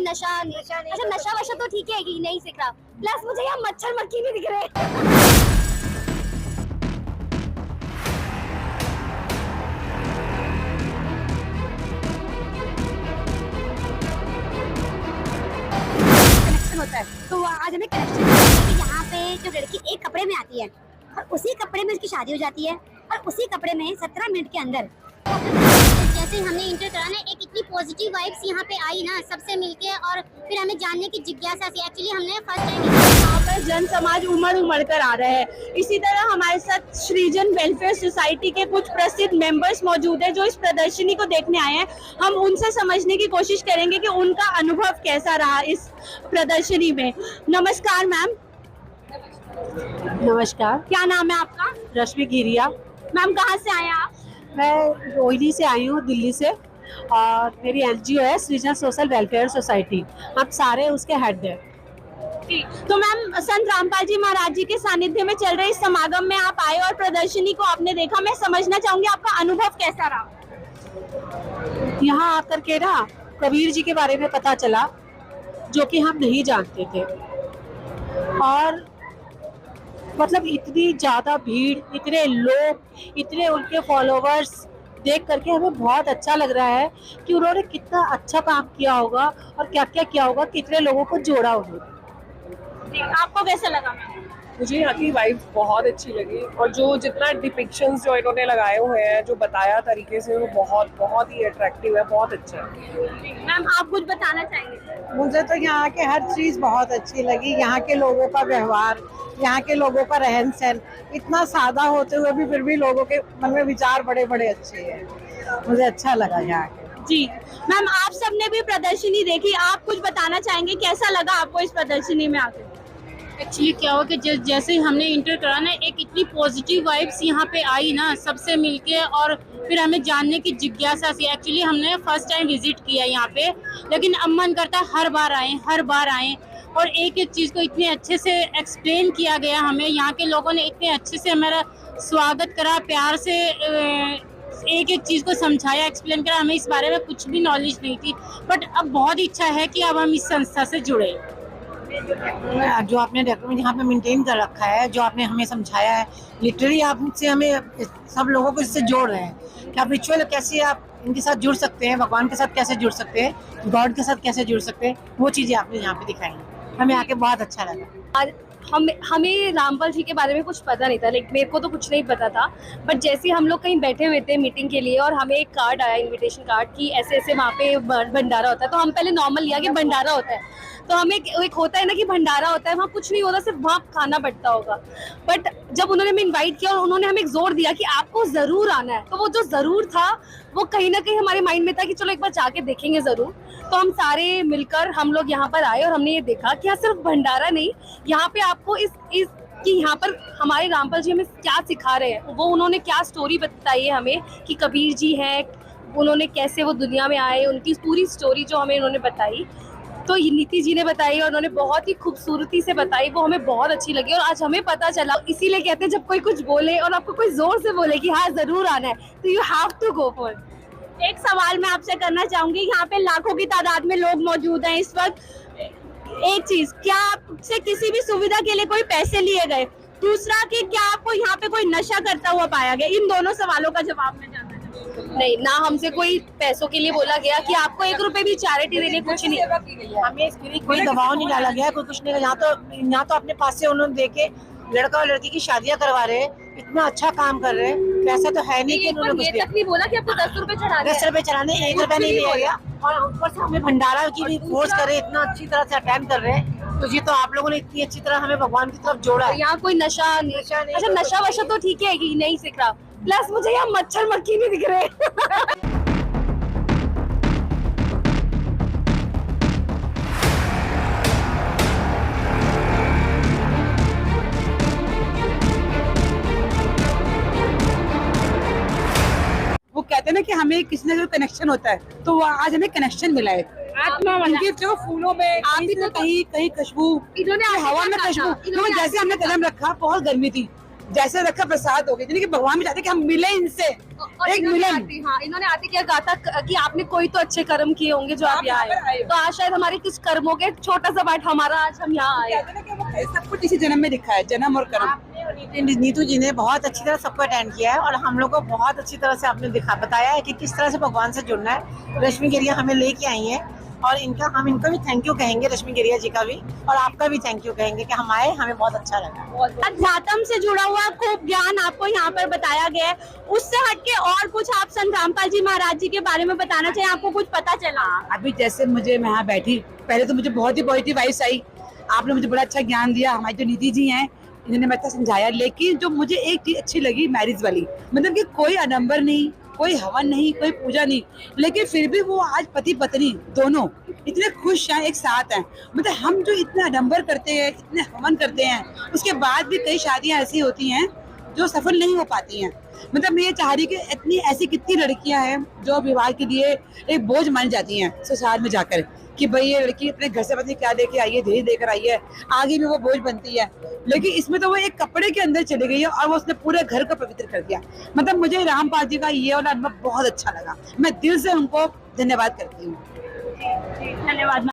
नशा नहीं। अच्छा नशा वशा तो ठीक है कि नहीं सीख रहा, प्लस मुझे यहाँ मच्छर मक्खी नहीं दिख रहे। होता है तो आज हमें कनेक्शन कि यहाँ पे जो लड़की एक कपड़े में आती है और उसी कपड़े में उसकी शादी हो जाती है और उसी कपड़े में 17 मिनट के अंदर जैसे हमने इंटर करा ना, एक इतनी पॉजिटिव वाइब्स यहाँ पे आई ना सबसे मिलके, और फिर हमें जानने की जिज्ञासा थी। एक्चुअली हमने फर्स्ट टाइम यहाँ पर जन समाज उमड़ कर आ रहे हैं। इसी तरह हमारे साथ सृजन वेलफेयर सोसाइटी के कुछ प्रसिद्ध मेंबर्स मौजूद हैं जो इस प्रदर्शनी को देखने आए हैं। हम उनसे समझने की कोशिश करेंगे कि उनका अनुभव कैसा रहा इस प्रदर्शनी में। नमस्कार मैम। नमस्कार, क्या नाम है आपका? रश्मि गिरिया। मैम कहाँ से आए आप? मैं रोहिणी से आई हूँ, दिल्ली से, और मेरी एनजीओ है सृजन सोशल वेलफेयर सोसाइटी। हम सारे उसके हेड हैं। तो मैम संत रामपाल जी महाराज जी के सानिध्य में चल रहे इस समागम में आप आए और प्रदर्शनी को आपने देखा। मैं समझना चाहूंगी आपका अनुभव कैसा रहा? यहाँ आकर के ना कबीर जी के बारे में पता चला जो कि हम नहीं जानते थे, और मतलब इतनी ज्यादा भीड़, इतने लोग, इतने उनके फॉलोवर्स देख करके हमें बहुत अच्छा लग रहा है कि उन्होंने कितना अच्छा काम किया होगा और क्या क्या किया होगा, कितने लोगों को जोड़ा उन्होंने। आपको कैसा लगा मैम? मुझे यहाँ की वाइब बहुत अच्छी लगी, और जो जितना डिपिक्शंस जो इन्होंने लगाए हुए हैं, जो बताया तरीके से, वो बहुत बहुत ही अट्रैक्टिव है, बहुत अच्छा है। मैम आप कुछ बताना चाहेंगे? मुझे तो यहाँ के हर चीज़ बहुत अच्छी लगी। यहाँ के लोगों का व्यवहार, यहाँ के लोगों का रहन सहन, इतना सादा होते हुए भी फिर भी लोगों के मन में विचार बड़े बड़े अच्छे हैं। मुझे अच्छा लगा यहाँ के। जी मैम, आप सबने भी प्रदर्शनी देखी, आप कुछ बताना चाहेंगे कैसा लगा आपको इस प्रदर्शनी में आकर? एक्चुअली क्या हुआ कि जैसे ही हमने इंटर करा ना, एक इतनी पॉजिटिव वाइब्स यहाँ पे आई ना सबसे मिलके, और फिर हमें जानने की जिज्ञासा थी। एक्चुअली हमने फर्स्ट टाइम विजिट किया यहाँ पे, लेकिन अब मन करता है हर बार आएँ, और एक एक चीज़ को इतने अच्छे से एक्सप्लेन किया गया हमें। यहाँ के लोगों ने इतने अच्छे से हमारा स्वागत करा, प्यार से एक एक चीज़ को समझाया, एक्सप्लेन करा। हमें इस बारे में कुछ भी नॉलेज नहीं थी, बट अब बहुत इच्छा है कि अब हम इस संस्था से जुड़े। जो आपने डॉक्यूमेंट यहाँ पे मेंटेन कर रखा है, जो आपने हमें समझाया है, लिटरली आपसे हमें सब लोगों को इससे जोड़ रहे हैं कि आप रिचुअल कैसे आप इनके साथ जुड़ सकते हैं, भगवान के साथ कैसे जुड़ सकते हैं, गॉड के साथ कैसे जुड़ सकते हैं, वो चीज़ें आपने यहाँ पे दिखाई हैं। हमें आके बहुत अच्छा लगा। हमें रामपाल जी के बारे में कुछ पता नहीं था, लेकिन मेरे को तो कुछ नहीं पता था। बट जैसे हम लोग कहीं बैठे हुए थे मीटिंग के लिए, और हमें एक कार्ड आया, इनविटेशन कार्ड, कि ऐसे ऐसे वहाँ पे भंडारा होता है। तो हम पहले नॉर्मल लिया कि भंडारा होता है, तो हमें एक होता है ना कि भंडारा होता है, वहाँ कुछ नहीं होता, सिर्फ वहाँ खाना बढ़ता होगा। बट जब उन्होंने हमें इन्वाइट किया और उन्होंने हमें एक जोर दिया कि आपको ज़रूर आना है, तो वो जो ज़रूर था वो कहीं ना कहीं हमारे माइंड में था कि चलो एक बार जाके देखेंगे ज़रूर। तो हम सारे मिलकर हम लोग यहाँ पर आए और हमने ये देखा कि यहाँ सिर्फ भंडारा नहीं, यहाँ पे आपको इस कि यहाँ पर हमारे रामपाल जी हमें क्या सिखा रहे हैं, वो उन्होंने क्या स्टोरी बताई है हमें, कि कबीर जी हैं, उन्होंने कैसे वो दुनिया में आए, उनकी पूरी स्टोरी जो हमें उन्होंने बताई, तो नीति जी ने बताई, और उन्होंने बहुत ही खूबसूरती से बताई, वो हमें बहुत अच्छी लगी। और आज हमें पता चला, इसीलिए कहते हैं जब कोई कुछ बोले और आपको कोई जोर से बोले कि हाँ जरूर आना है, तो you have to go for. एक सवाल मैं आपसे करना चाहूंगी, यहाँ पे लाखों की तादाद में लोग मौजूद हैं इस वक्त। एक चीज, क्या आपसे किसी भी सुविधा के लिए कोई पैसे लिए गए? दूसरा कि क्या आपको यहाँ पे कोई नशा करता हुआ पाया गया? इन दोनों सवालों का जवाब मैं जानना चाहूंगी। नहीं ना, हमसे कोई पैसों के लिए बोला गया कि आपको 1 रुपए भी चैरिटी देने, कुछ नहीं। हमें इसके लिए कोई दबाव नहीं डाला गया, कोई कुछ नहीं। यहाँ तो अपने पास से उन्होंने देके लड़का और लड़की की शादियां करवा रहे हैं, इतना अच्छा काम कर रहे हैं। पैसा तो है नहीं कि उन्होंने कुछ दिया। नहीं बोला कि आपको 10 रुपए चढ़ाने, 10 रुपए चढ़ाने, 1 रुपया नहीं लिया गया, और ऊपर से हमें भंडारा की भी फोर्स कर रहे हैं, इतना अच्छी तरह से अटेंड कर रहे हैं। तो ये तो आप लोगों ने इतनी अच्छी तरह हमें भगवान की तरफ जोड़ा है। यहाँ कोई नशा नहीं। अच्छा नशा वशा तो ठीक है कि नहीं सीख रहा, प्लस मुझे यहाँ मच्छर मक्खी नहीं दिख रहे। वो कहते हैं ना कि हमें किसी ना कनेक्शन होता है, तो वो आज हमें कनेक्शन मिला है। आत्मा उनके जो फूलों में कहीं खुशबू, हवा में खुशबू, तो जैसे हमने कदम रखा, बहुत गर्मी थी, जैसे रखा प्रसाद हो गया, यानी कि भगवान भी चाहते कि हम मिले इनसे, और एक इन्होंने मिलन। आते, हाँ इन्होंने आते क्या कहा था कि आपने कोई तो अच्छे कर्म किए होंगे जो आप यहाँ आए, तो आज शायद हमारे कुछ कर्मों के छोटा सा पार्ट हमारा आज हम यहाँ आए। कहते हैं ना कि वो सब कुछ इसी जन्म में लिखा है, जन्म और कर्म। नीतू जी ने बहुत अच्छी तरह सबको अटेंड किया है और हम लोग को बहुत अच्छी तरह से आपने बताया है कि किस तरह से भगवान से जुड़ना है। रश्मि गिरिया हमें लेके आई हैं और हम इनका भी थैंक यू कहेंगे, रश्मि गिरिया जी का भी, और आपका भी थैंक यू कहेंगे कि हम आए, हमें बहुत अच्छा लगा। अध्यात्म से जुड़ा हुआ खूब ज्ञान आपको यहाँ पर बताया गया है। उससे हटके और कुछ आप संत रामपाल जी महाराज जी के बारे में बताना चाहिए, आपको कुछ पता चला? अभी जैसे मुझे मैं यहाँ बैठी, पहले तो मुझे बहुत ही पॉजिटिव वाइब्स आई, आपने मुझे बड़ा अच्छा ज्ञान दिया। हमारी जो नीति जी हैं इन्होंने मैं अच्छा समझाया, लेकिन जो मुझे एक चीज अच्छी लगी मैरिज वाली, मतलब कि कोई आडंबर नहीं, कोई हवन नहीं, कोई पूजा नहीं, लेकिन फिर भी वो आज पति पत्नी दोनों इतने खुश हैं, एक साथ हैं। मतलब हम जो इतने आडंबर करते हैं, इतने हवन करते हैं, उसके बाद भी कई शादियां ऐसी होती हैं जो सफल नहीं हो पाती हैं। मतलब मैं ये चाह रही कि इतनी ऐसी कितनी लड़कियां हैं जो विवाह के लिए एक बोझ मान जाती हैं ससुराल में जाकर, कि भाई ये लड़की अपने घर से पता नहीं क्या लेके आई है, दहेज देकर आई है, आगे भी वो बोझ बनती है। लेकिन इसमें तो वो एक कपड़े के अंदर चली गई है और वो उसने पूरे घर को पवित्र कर दिया। मतलब मुझे रामपाल जी का ये वाला अनुभव बहुत अच्छा लगा, मैं दिल से उनको धन्यवाद करती हूँ। धन्यवाद।